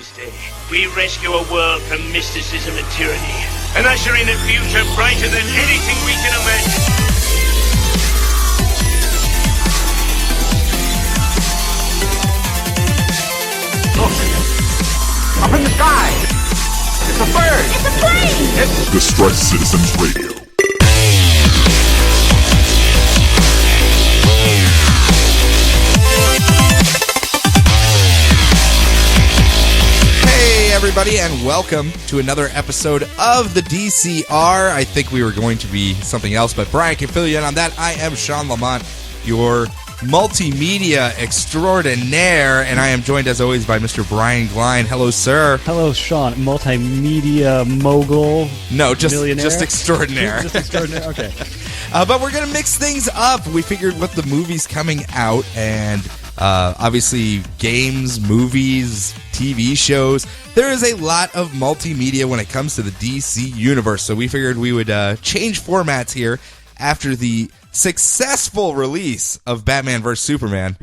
this day. We rescue a world from mysticism and tyranny, and usher in a future brighter than anything we can imagine. Look! Up in the sky! It's a bird! It's a plane! It's Distress Citizens Radio. Hey everybody, and welcome to another episode of the DCR. I think we were going to be something else, but Brian can fill you in on that. I am Sean Lamont, your multimedia extraordinaire, and I am joined as always by Mr. Brian Glein. Hello, sir. Hello, Sean. Multimedia mogul. No, just millionaire? extraordinaire. Just extraordinaire. Okay. But we're gonna mix things up. We figured with the movies coming out, and obviously games, movies, TV shows, there is a lot of multimedia when it comes to the DC universe. So we figured we would change formats here after the successful release of Batman vs. Superman,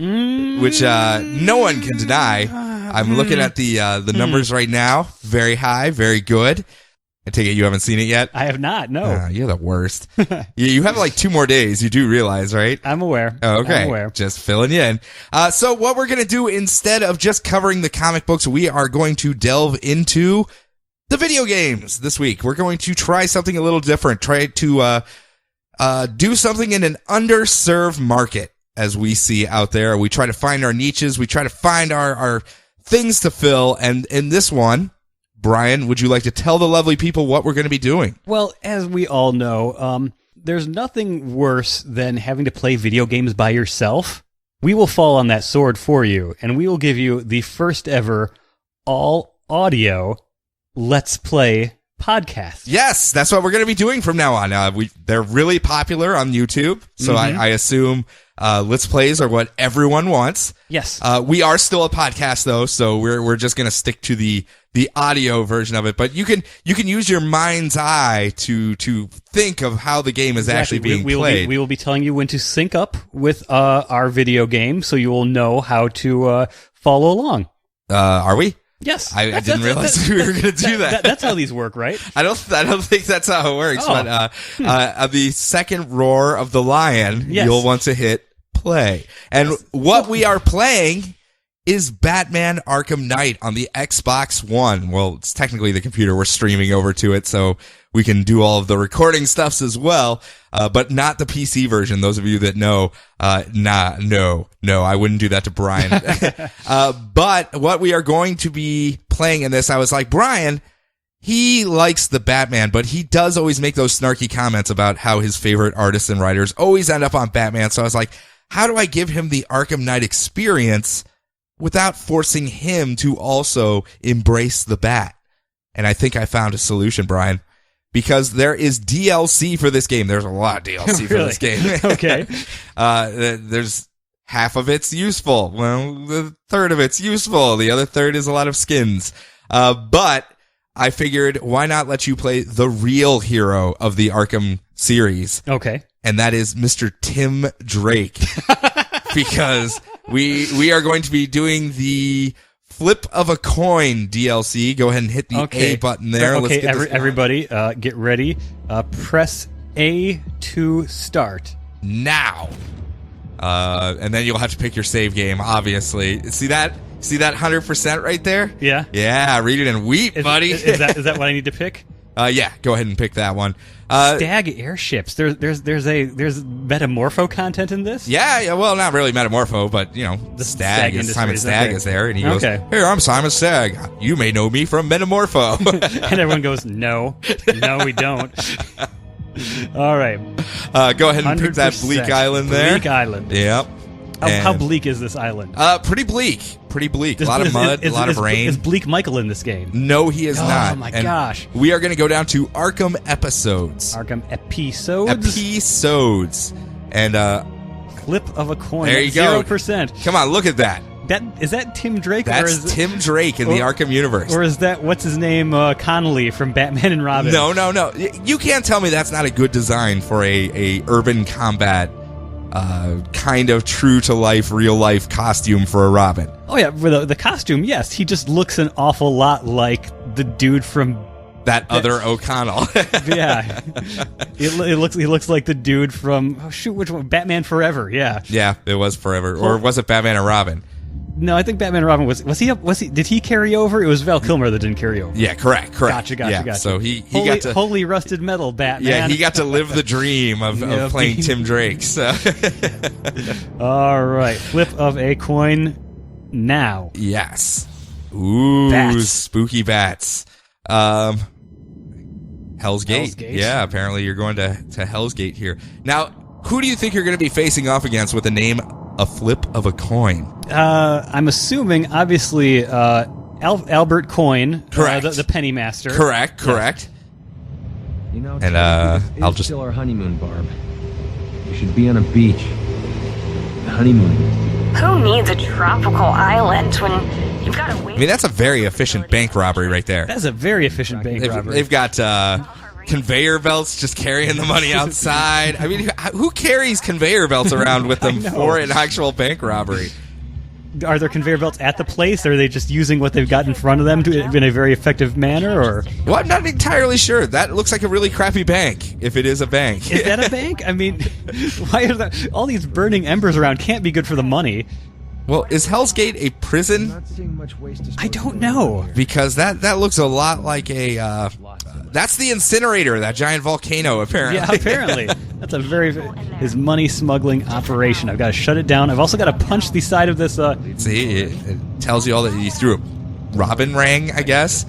which no one can deny. I'm looking at the numbers right now. Very high, very good. I take it you haven't seen it yet? I have not, no. You're the worst. You have like 2 more days. You do realize, right? I'm aware. Oh, okay. I'm aware. Just filling you in. So what we're going to do, instead of just covering the comic books, we are going to delve into the video games this week. We're going to try something a little different. Try to do something in an underserved market, as we see out there. We try to find our niches. We try to find our things to fill. And in this one, Brian, would you like to tell the lovely people what we're going to be doing? Well, as we all know, there's nothing worse than having to play video games by yourself. We will fall on that sword for you, and we will give you the first ever all-audio Let's Play podcast. Yes, that's what we're going to be doing from now on. They're really popular on YouTube, so I assume Let's Plays are what everyone wants. Yes. We are still a podcast, though, so we're just going to stick to the audio version of it. But you can use your mind's eye to think of how the game is actually being played. We will be telling you when to sync up with our video game, so you will know how to follow along. Are we? Yes, I didn't realize we were going to do that. That's how these work, right? I don't think that's how it works. Oh. But the second roar of the lion, yes, you'll want to hit play. And what we are playing is Batman Arkham Knight on the Xbox One. Well, it's technically the computer. We're streaming over to it, so we can do all of the recording stuffs as well, but not the PC version. Those of you that know, no, I wouldn't do that to Brian. But what we are going to be playing in this, I was like, Brian, he likes the Batman, but he does always make those snarky comments about how his favorite artists and writers always end up on Batman. So I was like, how do I give him the Arkham Knight experience without forcing him to also embrace the Bat? And I think I found a solution, Brian, because there is DLC for this game. There's a lot of DLC for this game. Okay. There's half of it's useful. Well, the third of it's useful. The other third is a lot of skins. But I figured, why not let you play the real hero of the Arkham series? Okay. And that is Mr. Tim Drake. Because we are going to be doing the Flip of a Coin DLC. Go ahead and hit the A button there. Okay, Let's get everybody, get ready. Press A to start. now. And then you'll have to pick your save game, obviously. See that 100% right there? Yeah. Yeah, read it and weep, buddy. Is that what I need to pick? Yeah, go ahead and pick that one. Stag airships. There's Metamorpho content in this? Yeah, well, not really Metamorpho, but, the Stag is Simon Stagg is there, and he goes, "Hey, I'm Simon Stagg. You may know me from Metamorpho." And everyone goes, no, we don't. All right. Go ahead and pick that Bleak Island there. Bleak Island. Yep. How bleak is this island? Pretty bleak. A lot of mud, a lot of rain. Is Bleak Michael in this game? No, he is not. Oh my gosh. We are going to go down to Arkham episodes. Arkham episodes? And Flip of a coin. There you go. 0%. Come on, look at that. Is that Tim Drake? That's Tim Drake in the Arkham universe. Or is that, what's his name, Connolly from Batman and Robin? No. You can't tell me that's not a good design for a urban combat kind of true to life, real life costume for a Robin. Oh yeah, for the costume, yes. He just looks an awful lot like the dude from that other O'Connell. Yeah. He looks like the dude from which one? Batman Forever, yeah. Yeah, it was Forever. Or was it Batman and Robin? No, I think Batman and Robin was he did he carry over? It was Val Kilmer that didn't carry over. Yeah, correct. Gotcha. So he Holy, got to holy rusted metal Batman. Yeah, he got to live the dream of playing Tim Drake. So all right, flip of a coin now. Yes. Ooh, bats. Spooky bats. Hell's Gate. Yeah, apparently you're going to Hell's Gate here. Now, who do you think you're going to be facing off against with the name A Flip of a Coin? I'm assuming, obviously, Albert Coin. Correct. The penny master. Correct. You know, And I'll just still our honeymoon, Barb. We should be on a beach. Honeymooning. Who needs a tropical island when you've got to wait? I mean, that's a very efficient bank robbery right there. That's a very efficient bank robbery. They've got conveyor belts just carrying the money outside. I mean, who carries conveyor belts around with them for an actual bank robbery? Are there conveyor belts at the place, or are they just using what they've got in front of them in a very effective manner? Or well, I'm not entirely sure. That looks like a really crappy bank, if it is a bank. Is that a bank? I mean, why are all these burning embers around? Can't be good for the money. Well, is Hell's Gate a prison? I don't know. Because that looks a lot like a... that's the incinerator, that giant volcano, apparently. Yeah, apparently. That's his money smuggling operation. I've got to shut it down. I've also got to punch the side of this... See, it tells you all that you threw a robin ring, I guess.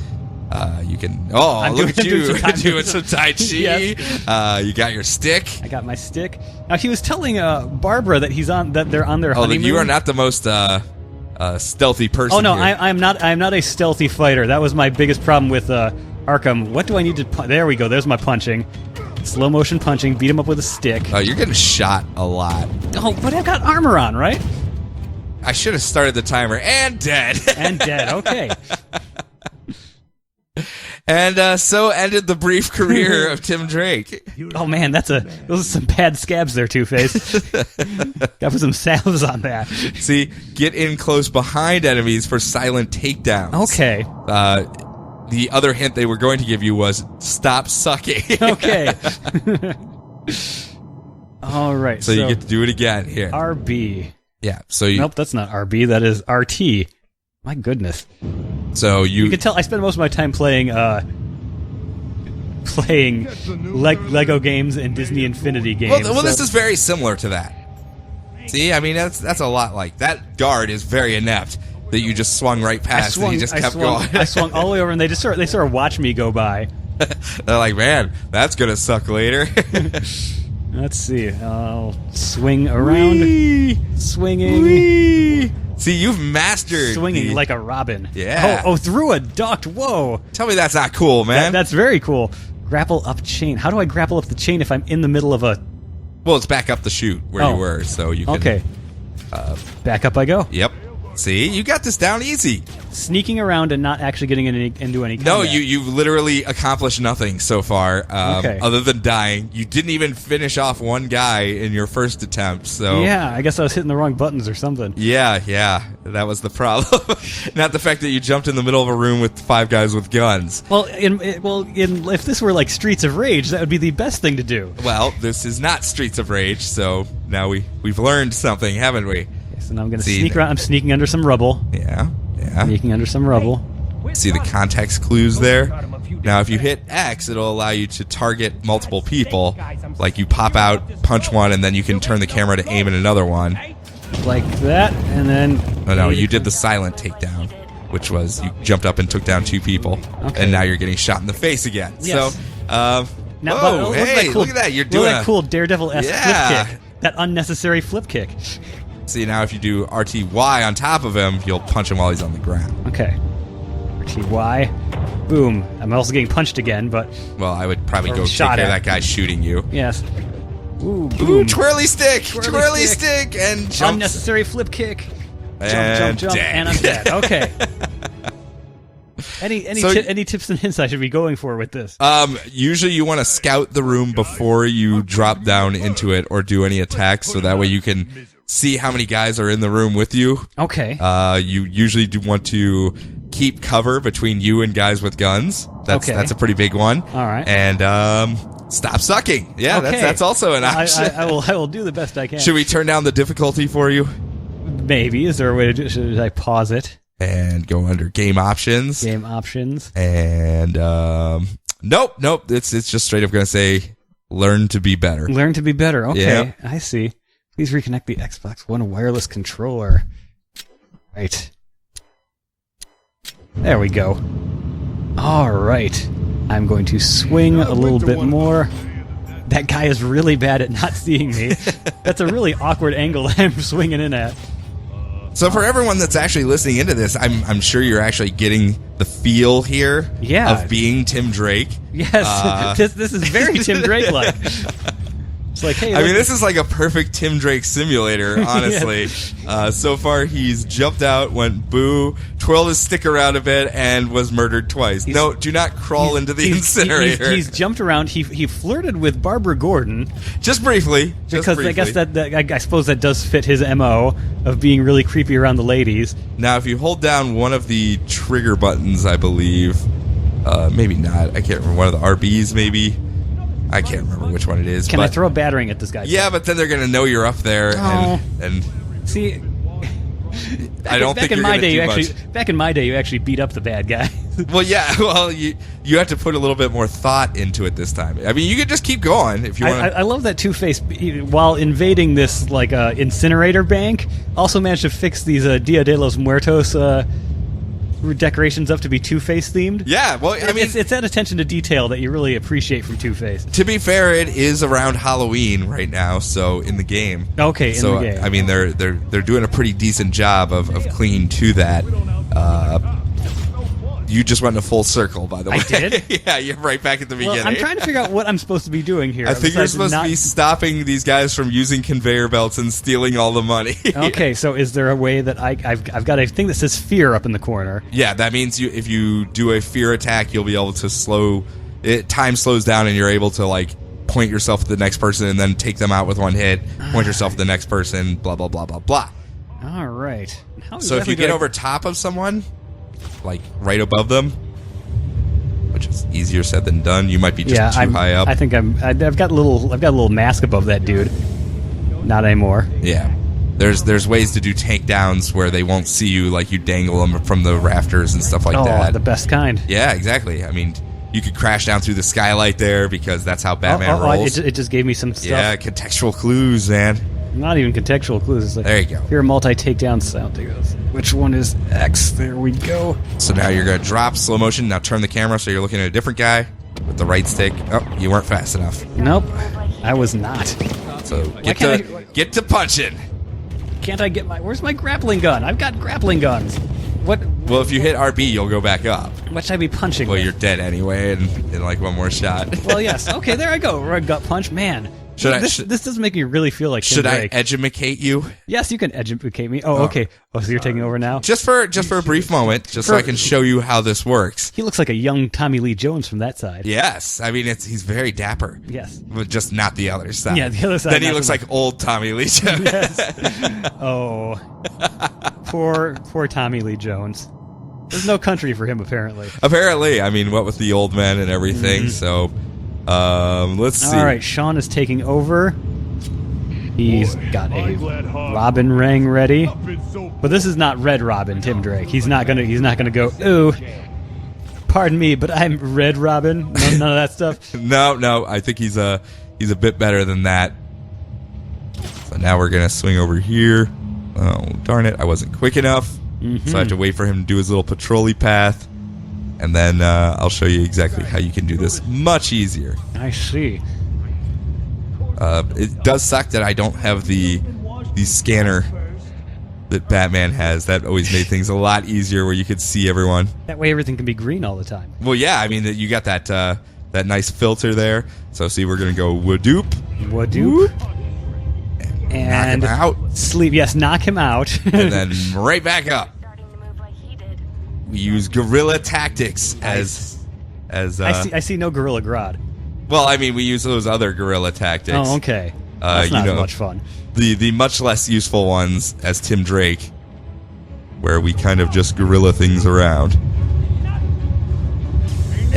You can... Oh, look at you doing some Tai Chi. Yes. You got your stick. I got my stick. Now, he was telling Barbara that they're on their honeymoon. You are not the most stealthy person. Oh, no, here. I'm not a stealthy fighter. That was my biggest problem with Arkham. What do I need to... There we go. There's my punching. Slow motion punching. Beat him up with a stick. Oh, you're getting shot a lot. Oh, but I've got armor on, right? I should have started the timer. And dead. And dead. Okay. And so ended the brief career of Tim Drake. Oh man, those are some bad scabs there, Two-Face. Got some salves on that. See, get in close behind enemies for silent takedowns. Okay. The other hint they were going to give you was stop sucking. Okay. All right. So you get to do it again here. RB. Yeah. So you. Nope, that's not RB. That is RT. My goodness. So you can tell I spend most of my time playing Lego games and Disney Infinity games. Well, this is very similar to that. See, I mean that's a lot like that. Guard is very inept that you just swung right past and he just kept going. I swung all the way over and they sort of watch me go by. They're like, man, that's gonna suck later. Let's see. I'll swing around. Whee! Swinging. Whee! See, you've mastered swinging like a robin. Yeah. Oh, through a duct. Whoa. Tell me that's not cool, man. That's very cool. Grapple up chain. How do I grapple up the chain if I'm in the middle of a... Well, it's back up the chute where you were, so you can... Okay. Back up I go. Yep. See, you got this down easy. Sneaking around and not actually getting into any combat. No, you've literally accomplished nothing so far, other than dying. You didn't even finish off one guy in your first attempt, so... Yeah, I guess I was hitting the wrong buttons or something. Yeah, that was the problem. Not the fact that you jumped in the middle of a room with 5 guys with guns. Well, if this were like Streets of Rage, that would be the best thing to do. Well, this is not Streets of Rage, so now we've learned something, haven't we? So now I'm going to sneak around. I'm sneaking under some rubble. Yeah. Sneaking under some rubble. See the context clues there? Now, if you hit X, it'll allow you to target multiple people. Like you pop out, punch one, and then you can turn the camera to aim at another one. Like that, and then... No, you did the silent takedown, which was you jumped up and took down 2 people, and now you're getting shot in the face again. Yes. So, now, whoa, hey, look at that. You're doing that cool Daredevil-esque flip kick. That unnecessary flip kick. See, now if you do RTY on top of him, you'll punch him while he's on the ground. Okay. RTY. Boom. I'm also getting punched again, but... Well, I would probably go take care of that guy shooting you. Yes. Ooh, twirly stick! Twirly stick! And jump. Unnecessary flip kick. And jump, dead. and I'm dead. Okay. Any tips and hints I should be going for with this? Usually you want to scout the room before you drop down into it or do any attacks, so that way you can see how many guys are in the room with you. Okay. You usually do want to keep cover between you and guys with guns. That's a pretty big one. All right. And stop sucking. Yeah, Okay. that's also an option. I will do the best I can. Should we turn down the difficulty for you? Maybe. Is there a way to do? Should I pause it? And go under game options. Game options. And nope. It's just straight up going to say learn to be better. Learn to be better. Okay, Yeah. I see. Please reconnect the Xbox One wireless controller. Right. There we go. All right. I'm going to swing a little bit more. That guy is really bad at not seeing me. That's a really awkward angle I'm swinging in at. So for everyone that's actually listening into this, I'm sure you're actually getting the feel here Yeah. of being Tim Drake. Yes, this is very Tim Drake-like. It's like, hey, I look- mean, this is like a perfect Tim Drake simulator, honestly. So far, he's jumped out, went boo, twirled his stick around a bit, and was murdered twice. No, do not crawl into the incinerator. He's jumped around. He flirted with Barbara Gordon Just briefly. because I guess that I suppose that does fit his MO of being really creepy around the ladies. Now, if you hold down one of the trigger buttons, I believe, maybe not. I can't remember. One of the RBs, maybe. I can't remember which one it is. Can I throw a battering at this guy? Yeah, but then they're going to know you're up there, and See, I don't think you're going to do much. back in my day, you actually beat up the bad guy. Well, yeah. Well, you have to put a little bit more thought into it this time. I mean, you could just keep going if you want. I love that Two-Face, while invading this like incinerator bank, also managed to fix these Dia de los Muertos decorations up to be Two-Face themed. Yeah, well, I mean, it's that attention to detail that you really appreciate from Two-Face. to be fair, it is around Halloween right now, so in the game. Okay, in the game. I mean, they're doing a pretty decent job of clinging to that. You just went in a full circle, by the way. I did? Yeah, you're right back at the beginning. Well, I'm trying to figure out what I'm supposed to be doing here. I think you're besides supposed not- to be stopping these guys from using conveyor belts and stealing all the money. Okay, so is there a way that I've got a thing that says fear up in the corner? Yeah, that means if you do a fear attack, you'll be able to slow it. Time slows down, and you're able to like point yourself at the next person and then take them out with one hit. Point yourself at the next person. Blah blah blah blah blah. All right. How So if exactly you get do I- over top of someone, like right above them, which is easier said than done, you might be just too high up. I think I've got a little mask above that dude. Not anymore. Yeah. There's ways to do takedowns where they won't see you, like you dangle them from the rafters and stuff like that. The best kind. Yeah, exactly. I mean, you could crash down through the skylight there because that's how Batman rolls. It just gave me some stuff. Yeah, contextual clues, man. Not even contextual clues. It's like, There you go. Here, multi-takedown sound. Which one is X? There we go. So now you're going to drop slow motion. Now turn the camera so you're looking at a different guy with the right stick. Oh, you weren't fast enough. Nope, I was not. So get to punching. Can't I get where's my grappling gun? I've got grappling guns. What Well, if you hit RB, you'll go back up. should I be punching Well, with? you're dead anyway in like one more shot. Well, yes. Okay, there I go. Right, gut punch. Man, this does make me really feel like Tim Should I Drake. edumacate you? Yes, you can educate me. Oh, okay. Oh, so you're taking over now? Just for a brief moment, just so I can show you how this works. He looks like a young Tommy Lee Jones from that side. Yes, I mean he's very dapper. Yes. But just not the other side. Yeah, the other side, Then he not looks the- like old Tommy Lee Jones. Oh, poor Tommy Lee Jones. There's no country for him, apparently. Apparently, I mean, what with the old men and everything. So, let's see. All right, Sean is taking over. He's got a Robin ring ready, but this is not Red Robin, Tim Drake. He's not gonna go. Ooh, pardon me, but I'm Red Robin. None of that stuff. No, I think he's a bit better than that. So now we're gonna swing over here. Oh darn it! I wasn't quick enough, so I have to wait for him to do his little patrol-y path, and then I'll show you exactly how you can do this much easier. I see. It does suck that I don't have the scanner that Batman has. That always made things a lot easier where you could see everyone. That way, everything can be green all the time. Well, yeah, I mean, you got that nice filter there. So, see, we're going to go Wadoop. Wadoop. And knock him out. Sleep. Yes, knock him out. And then right back up. Starting to move like he did. We use guerrilla tactics as I see no Gorilla Grodd. well, I mean, we use those other guerrilla tactics. Oh, okay. That's not much fun. The much less useful ones as Tim Drake, where we kind of just guerrilla things around.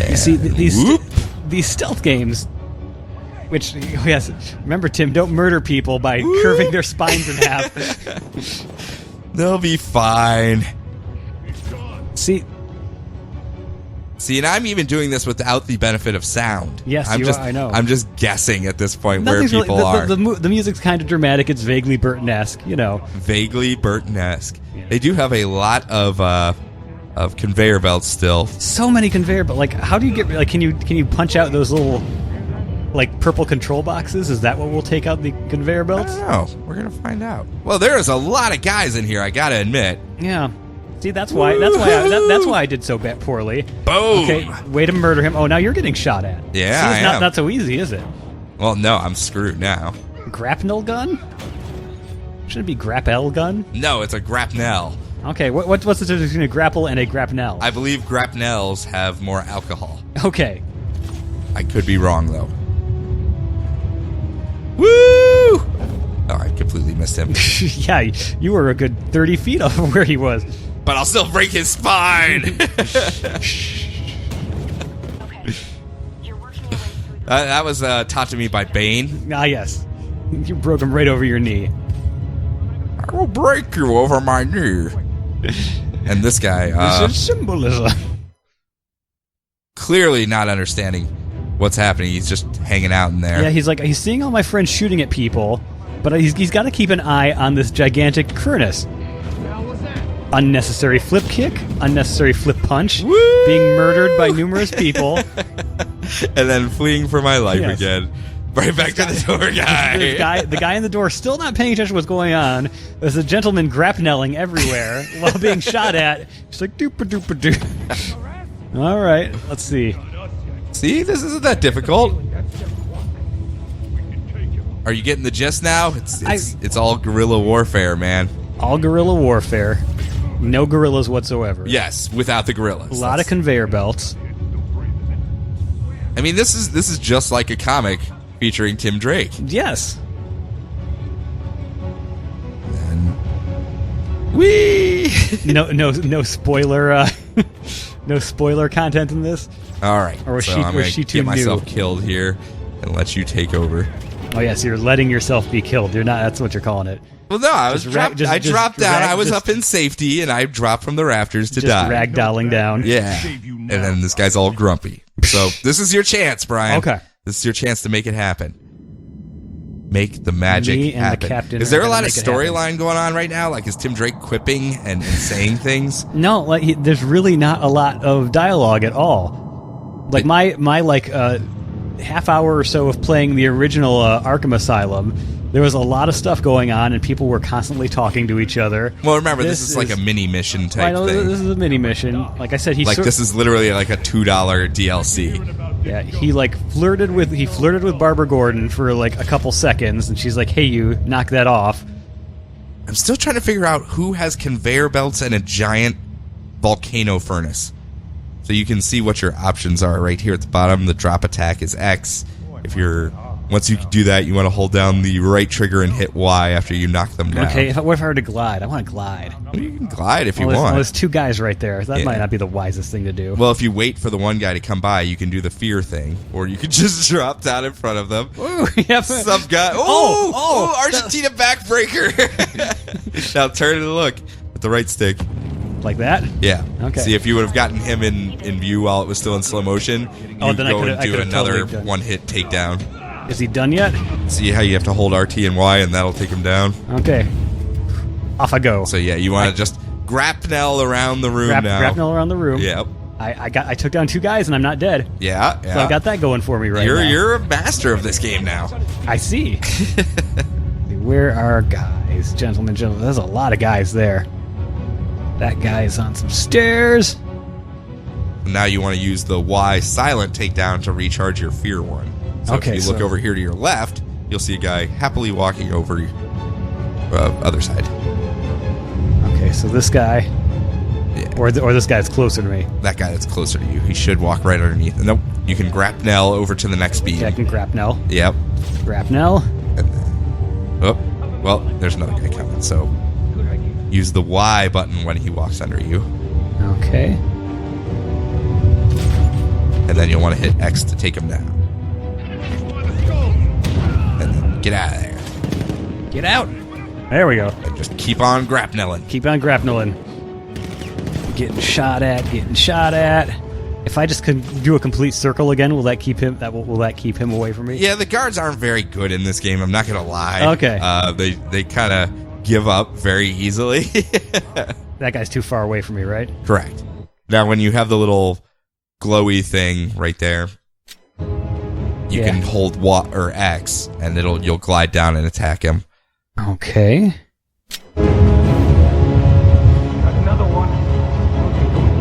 You see, these stealth games, which, yes, remember, Tim, don't murder people by curving their spines in half. They'll be fine. See, and I'm even doing this without the benefit of sound. Yes, I know. I'm just guessing at this point nothing's where people are. The music's kind of dramatic. It's vaguely Burton-esque, you know. Vaguely Burton-esque. Yeah. They do have a lot of conveyor belts still. So many conveyor belts. Like, how do you get? Like, can you punch out those little, like, purple control boxes? Is that what will take out the conveyor belts? I don't know. We're gonna find out. Well, there is a lot of guys in here. I gotta admit. Yeah. See, that's why I did so poorly. Boom. Okay, way to murder him. Oh, now you're getting shot at. Yeah, See, it's not so easy, is it? Well, no, I'm screwed now. Grapnel gun? Shouldn't it be grapple gun? No, it's a grapnel. Okay, what's the difference between a grapple and a grapnel? I believe grapnels have more alcohol. Okay. I could be wrong, though. Woo! Oh, I completely missed him. Yeah, you were a good 30 feet off of where he was. But I'll still break his spine! That was taught to me by Bane. Ah, yes. You broke him right over your knee. I will break you over my knee. And this guy, this is symbolism. Clearly not understanding what's happening. He's just hanging out in there. Yeah, he's seeing all my friends shooting at people, but he's got to keep an eye on this gigantic Cronus. Unnecessary flip kick, unnecessary flip punch, Woo! Being murdered by numerous people. And then fleeing for my life again. Right back to the door guy. The guy in the door still not paying attention to what's going on. There's a gentleman grapnelling everywhere while being shot at. He's like, doopa-doopa-doo. All right, let's see. See, this isn't that difficult. Are you getting the gist now? It's all guerrilla warfare, man. All guerrilla warfare. No gorillas whatsoever. Yes, without the gorillas. A lot of conveyor belts. I mean, this is just like a comic featuring Tim Drake. Yes. And whee! No spoiler. No spoiler content in this. All right. Or was I'm gonna she too get myself new? killed here and let you take over. Oh yes, you're letting yourself be killed. You're not. That's what you're calling it. Well, no, I dropped down. I was up in safety, and I dropped from the rafters to die. Ragdolling down. Yeah. And then this guy's all grumpy. So this is your chance, Brian. Okay. This is your chance to make it happen. Make the magic Me and happen. the captain Is there are a lot gonna of make it happen. storyline going on right now? Like, is Tim Drake quipping and saying things? No, like there's really not a lot of dialogue at all. Like my half hour or so of playing the original Arkham Asylum, there was a lot of stuff going on, and people were constantly talking to each other. Well, remember, this is like a mini mission type I know, thing. This is a mini mission. Like I said, this is literally like a $2 DLC. Yeah, he flirted with Barbara Gordon for like a couple seconds, and she's like, "Hey, you, knock that off." I'm still trying to figure out who has conveyor belts and a giant volcano furnace. So you can see what your options are right here at the bottom. The drop attack is X. Once you do that, you want to hold down the right trigger and hit Y after you knock them down. Okay, what if I were to glide? I want to glide. Well, you can glide if you want. want. There's two guys right there. That might not be the wisest thing to do. Well, if you wait for the one guy to come by, you can do the fear thing, or you can just drop down in front of them. Ooh, yep. Some guy. Oh, Argentina backbreaker. Now turn and look with the right stick. Like that? Yeah. Okay. See, if you would have gotten him in view while it was still in slow motion, you'd then go I and do could've another totally done. one-hit takedown. Is he done yet? See how you have to hold RT and Y, and that'll take him down? Okay. Off I go. So, yeah, you want to just grapnel around the room now. Grapnel around the room. Yep. I took down two guys, and I'm not dead. Yeah. So I've got that going for me now. You're a master of this game now. I see. Where are guys? Gentlemen. There's a lot of guys there. That guy is on some stairs. Now you want to use the Y silent takedown to recharge your fear one. So if you look over here to your left, you'll see a guy happily walking over other side. Okay, so this guy, or this guy that's closer to me. That guy that's closer to you. He should walk right underneath. Nope. You can grapnel over to the next speed. Okay, I can grapnel. Yep. Grapnel. Well, there's another guy coming, so use the Y button when he walks under you. Okay. And then you'll want to hit X to take him down. And then get out of there. Get out. There we go. And just keep on grapnelling. Keep on grapnelling. Getting shot at. If I just can do a complete circle again, will that keep him? Will that keep him away from me? Yeah, the guards aren't very good in this game. I'm not gonna lie. Okay. They kind of give up very easily. That guy's too far away from me, right? Correct. Now, when you have the little glowy thing right there, you can hold or X, and you'll glide down and attack him. Okay. Another one.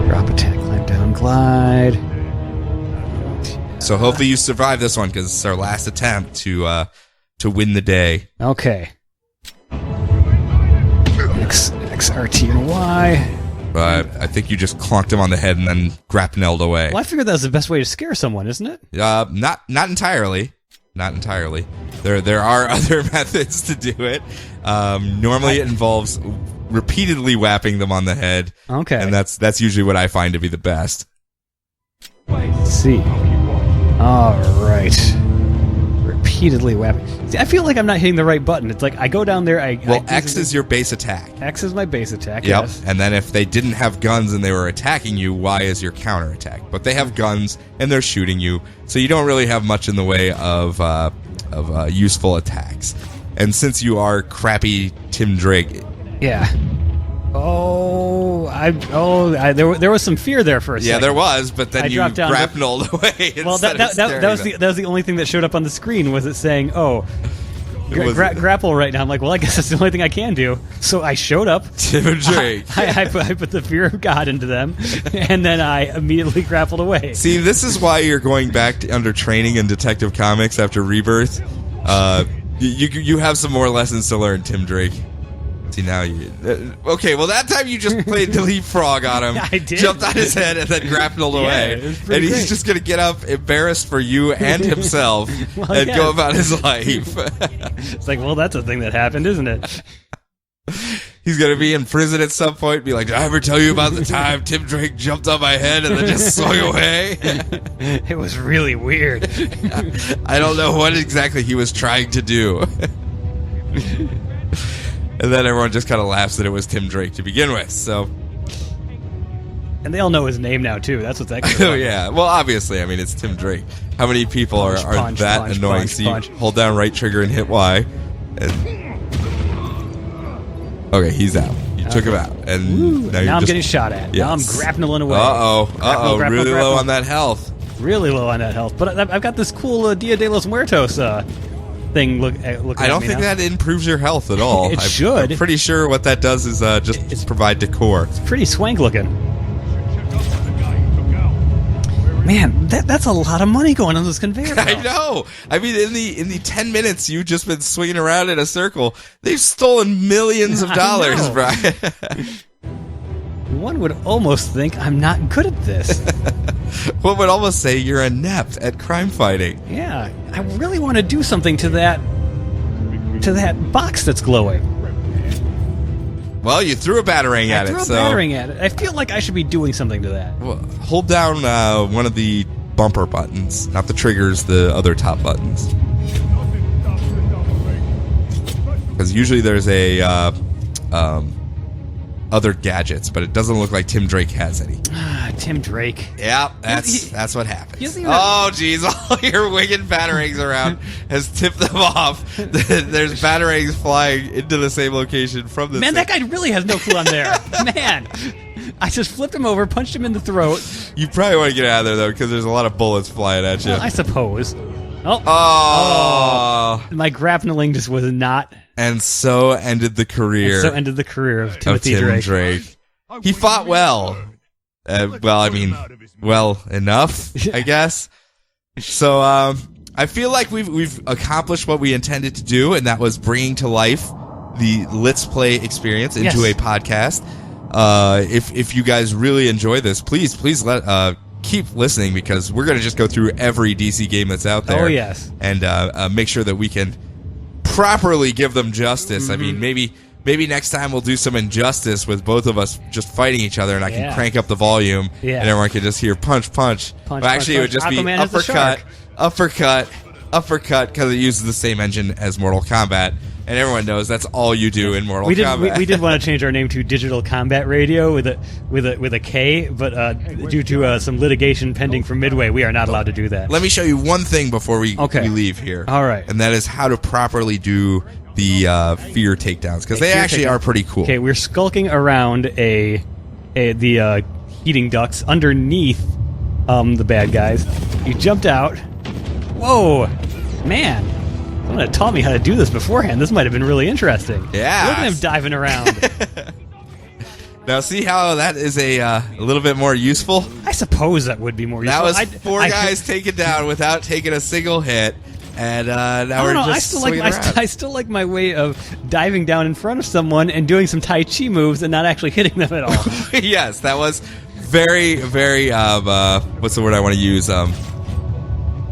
Drop attack, climb down, glide. So hopefully you survive this one because it's our last attempt to win the day. Okay. X, RT, and Y. I think you just clonked him on the head and then grapnelled away. Well, I figured that was the best way to scare someone, isn't it? Not entirely. Not entirely. There are other methods to do it. Normally it involves repeatedly whapping them on the head. Okay. And that's usually what I find to be the best. Let's see. All right. Repeatedly whapping. See, I feel like I'm not hitting the right button. It's like I go down there. X is your base attack. X is my base attack. Yep. Yes. And then if they didn't have guns and they were attacking you, Y is your counter attack. But they have guns and they're shooting you, so you don't really have much in the way of useful attacks. And since you are crappy Tim Drake, Yeah. There was some fear there for a second. yeah, there was, but then I you dropped down grapnelled away. Well, that was the only thing that showed up on the screen. Was it saying, "Oh, grapple right now"? I'm like, well, I guess that's the only thing I can do. So I showed up. Tim Drake. I put the fear of God into them, and then I immediately grappled away. See, this is why you're going back to under training in Detective Comics after Rebirth. You have some more lessons to learn, Tim Drake. See, now you... okay, well, that time you just played the leapfrog on him. I did. Jumped on his head and then grappled away. It was And pretty he's great. just going to get up embarrassed for you and himself and yeah. go about his life. It's like, well, that's a thing that happened, isn't it? He's going to be in prison at some point and be like, did I ever tell you about the time Tim Drake jumped on my head and then just swung away? It was really weird. I don't know what exactly he was trying to do. And then everyone just kind of laughs that it was Tim Drake to begin with, so... And they all know his name now, too. That's what's extra. Oh, yeah. Well, obviously, I mean, it's Tim Drake. How many people are Punch, that punch, annoying? punch, So you punch. hold down right trigger and hit Y. And... okay, he's out. You took him out. And Ooh, now, now I'm just... getting shot at. Now I'm Yes. grappling away. Uh-oh. Grapple, Really grapple. low on that health. Really low on that health. But I've got this cool Dia de los Muertos thing looking I don't at me think now. that improves your health at all. It should. I'm pretty sure what that does is just provide decor. Pretty swank looking. Man, that's a lot of money going on this conveyor belt. I know. I mean, in the 10 minutes you've just been swinging around in a circle, they've stolen millions of dollars, know. Brian. One would almost think I'm not good at this. One would almost say you're inept at crime fighting. Yeah, I really want to do something to that box that's glowing. Well, you threw a batarang at I threw it, a so battering at it. I feel like I should be doing something to that. well, hold down one of the bumper buttons, not the triggers, the other top buttons. Because usually there's a other gadgets, but it doesn't look like Tim Drake has any. Tim Drake. Yeah, that's what happens. He doesn't even Oh, geez, all your winged batarangs around has tipped them off. There's batarangs flying into the same location from the Man, same... that guy really has no clue I'm there. Man, I just flipped him over, punched him in the throat. You probably want to get out of there, though, because there's a lot of bullets flying at you. Well, I suppose. Oh. My grappling just was not. And so ended the career So ended the career of Timothy Tim Drake. Drake. He fought well. Well enough, I guess. So I feel like we've accomplished what we intended to do, and that was bringing to life the Let's Play experience into Yes. a podcast. If you guys really enjoy this, please keep listening, because we're going to just go through every DC game that's out there. Oh, yes. And make sure that we can properly give them justice. I mean, maybe next time we'll do some Injustice with both of us just fighting each other, and I can crank up the volume, and everyone can just hear punch, punch. But actually, it would just Aquaman be is the shark. uppercut, because it uses the same engine as Mortal Kombat, and everyone knows that's all you do in Mortal Kombat. We did want to change our name to Digital Combat Radio with a K, but due to some litigation pending from Midway, we are not allowed to do that. Let me show you one thing before we leave here. All right. And that is how to properly do the fear takedowns, because they actually are pretty cool. Okay, we're skulking around the heating ducts underneath the bad guys. You jumped out. Whoa, man! Someone had taught me how to do this beforehand. This might have been really interesting. Yeah. Look at him diving around. Now, see how that is a little bit more useful? I suppose that would be more useful. That was four guys taken down without taking a single hit. And now we're just swinging around. I still like my way of diving down in front of someone and doing some Tai Chi moves and not actually hitting them at all. Yes, that was very, very, what's the word I want to use?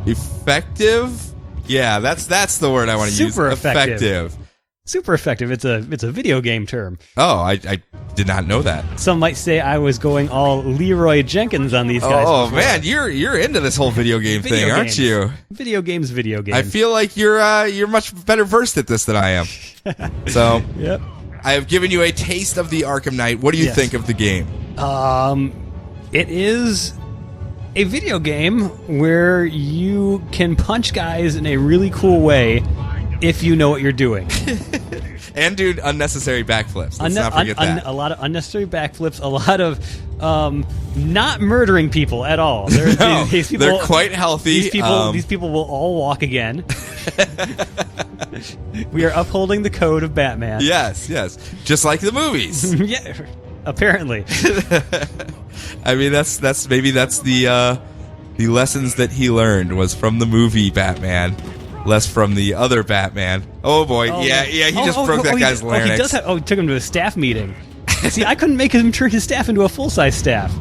Effective? Yeah, that's the word I want to use. Super effective. Super effective. It's a video game term. Oh, I did not know that. Some might say I was going all Leroy Jenkins on these guys. Oh man, you're into this whole video game thing, aren't you? Video games. I feel like you're much better versed at this than I am. So, yep. I have given you a taste of the Arkham Knight. What do you think of the game? It is a video game where you can punch guys in a really cool way if you know what you're doing. And do unnecessary backflips. Let's not forget that. A lot of unnecessary backflips, a lot of not murdering people at all. These people, they're quite healthy. These people will all walk again. We are upholding the code of Batman. Yes. Just like the movies. Yeah, apparently. I mean, that's the lessons that he learned was from the movie Batman, less from the other Batman. Oh boy, he just broke that guy's larynx. He does have, he took him to a staff meeting. See, I couldn't make him turn his staff into a full-size staff.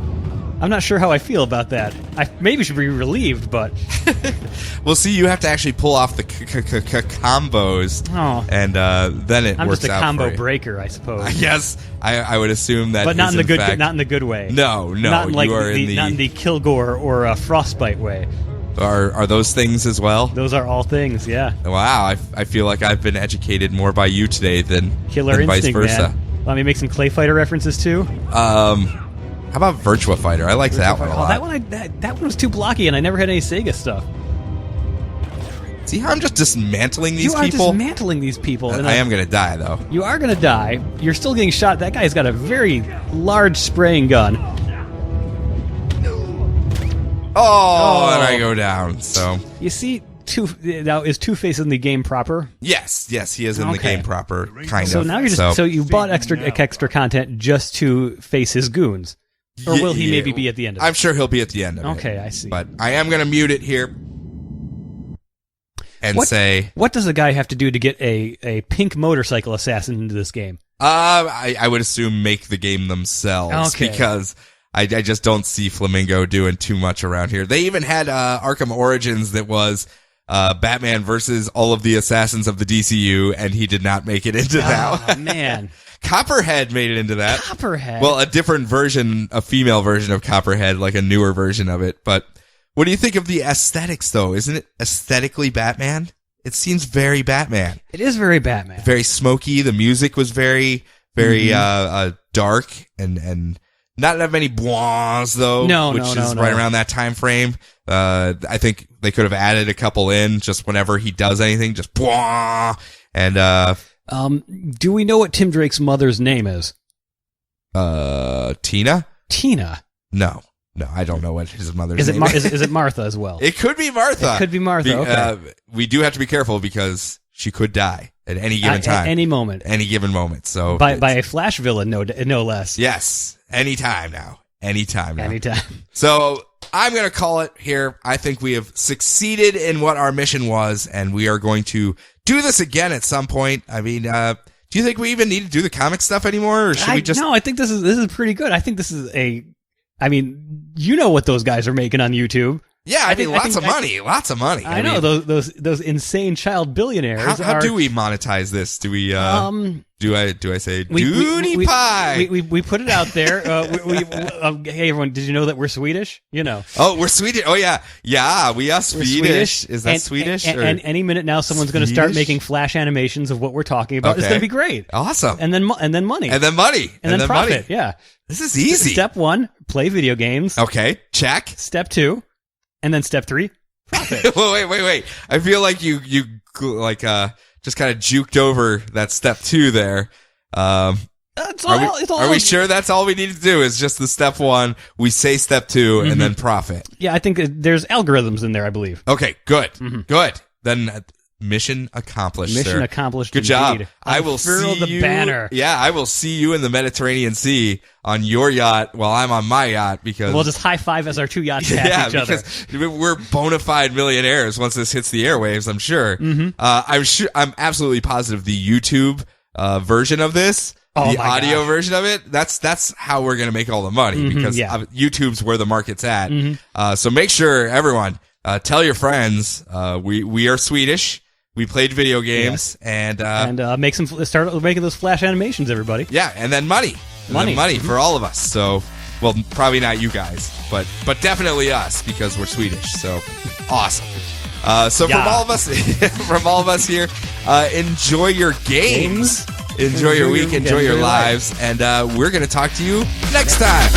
I'm not sure how I feel about that. I maybe should be relieved, but... Well, see, you have to actually pull off the combos, and then it works out. I'm just a combo breaker, I suppose. Yes, I would assume that. But not in the good, not in the good way. No, not in like you are not in the Kilgore or Frostbite way. Are those things as well? Those are all things, yeah. Wow, I feel like I've been educated more by you today than vice versa. Man. Let me make some Clay Fighter references too. How about Virtua Fighter? I like that one a lot. That one was too blocky, and I never had any Sega stuff. See how I'm just dismantling these people? You are dismantling these people. I am going to die, though. You are going to die. You're still getting shot. That guy's got a very large spraying gun. Oh, and I go down. So you see, now is Two-Face in the game proper? Yes, he is in the game proper, kind of. So now you're just so you bought extra content just to face his goons, or will he maybe be at the end of it? I'm sure he'll be at the end of it. Okay, I see. But I am going to mute it here and say, what does a guy have to do to get a pink motorcycle assassin into this game? I would assume make the game themselves, because I just don't see Flamingo doing too much around here. They even had Arkham Origins that was Batman versus all of the assassins of the DCU, and he did not make it into that. Oh, man. Copperhead made it into that. Copperhead? Well, a different version, a female version of Copperhead, like a newer version of it. But what do you think of the aesthetics, though? Isn't it aesthetically Batman? It seems very Batman. It is very Batman. Very smoky. The music was very dark and not that many bois, though. Which is right around that time frame. I think they could have added a couple in just whenever he does anything, just bois. And do we know what Tim Drake's mother's name is? Tina? Tina. No, I don't know what his mother's name is. Is it Martha as well? It could be Martha. Okay. We do have to be careful because she could die at any given time. At any moment. Any given moment. So by a Flash villain, no less. Yes. Anytime now. Anytime. So I'm going to call it here. I think we have succeeded in what our mission was, and we are going to do this again at some point. I mean, do you think we even need to do the comic stuff anymore, or should we just... No, I think this is pretty good. I think this is I mean, you know what those guys are making on YouTube. Yeah, I mean, lots of money. I know those insane child billionaires. How do we monetize this? Do we? Do I say duty pie? We put it out there. Hey everyone, did you know that we're Swedish? You know. Oh, we're Swedish. Oh yeah, we are Swedish. Is that Swedish? And any minute now, someone's going to start making flash animations of what we're talking about. Okay. It's going to be great. Awesome. And then money. And then money. And then profit. Money. Yeah. This is easy. Step 1, play video games. Okay, check. Step 2, and then step 3, profit. wait. I feel like you like just kind of juked over that step 2 there. Are we sure that's all we need to do? Is just the step 1? We say step 2 and then profit. Yeah, I think there's algorithms in there. I believe. Okay, good. Good. Then. Mission accomplished. Mission accomplished. Good indeed. job. I will see the you. Banner. Yeah, I will see you in the Mediterranean Sea on your yacht while I'm on my yacht because we'll just high five as our 2 yachts pass each other. Because we're bona fide millionaires once this hits the airwaves. I'm sure. I'm absolutely positive the YouTube version of this. The audio version of it, that's how we're going to make all the money because YouTube's where the market's at. So make sure, everyone, tell your friends, we are Swedish. We played video games and start making those flash animations, everybody. Yeah, and then money. Money for all of us. So, well, probably not you guys, but definitely us because we're Swedish. So, awesome. From all of us here, enjoy your games. Enjoy your week, enjoy your lives, and we're going to talk to you next time.